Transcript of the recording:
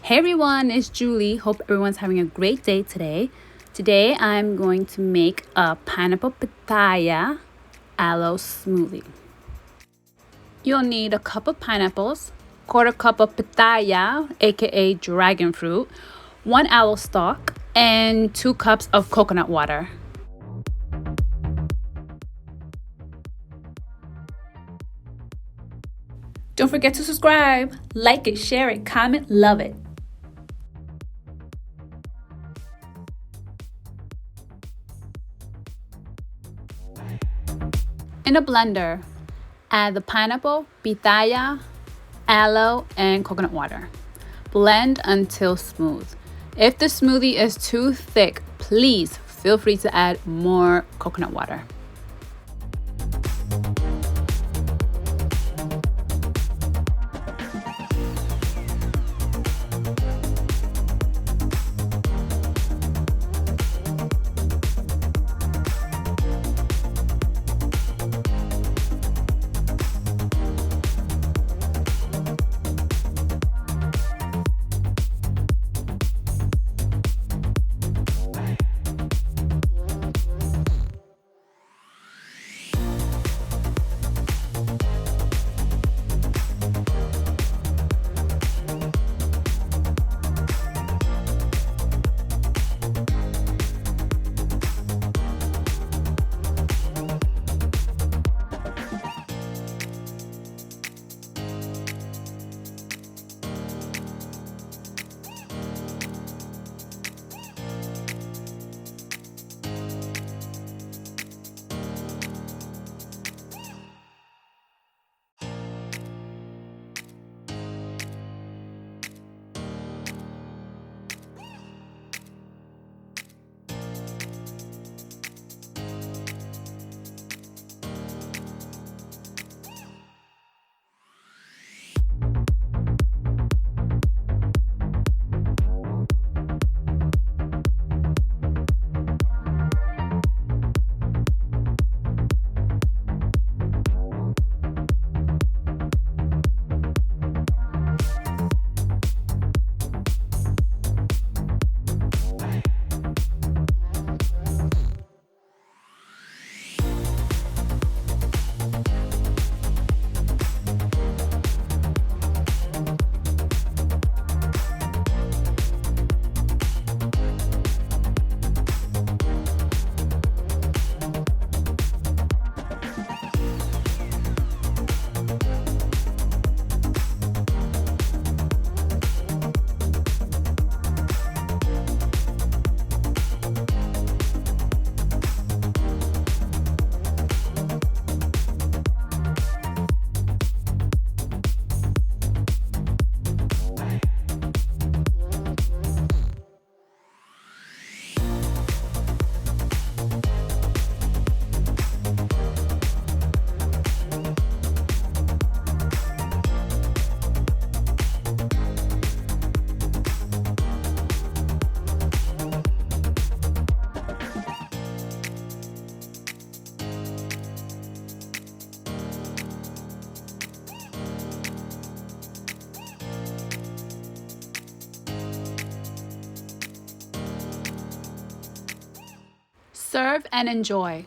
Hey everyone, it's Julie. Hope everyone's having a great day today. Today I'm going to make a pineapple pitaya aloe smoothie. You'll need a cup of pineapples, quarter cup of pitaya, aka dragon fruit, 1 aloe stalk, and 2 cups of coconut water. Don't forget to subscribe, like it, share it, comment, love it. In a blender, add the pineapple, pitaya, aloe, and coconut water. Blend until smooth. If the smoothie is too thick, please feel free to add more coconut water. Serve and enjoy.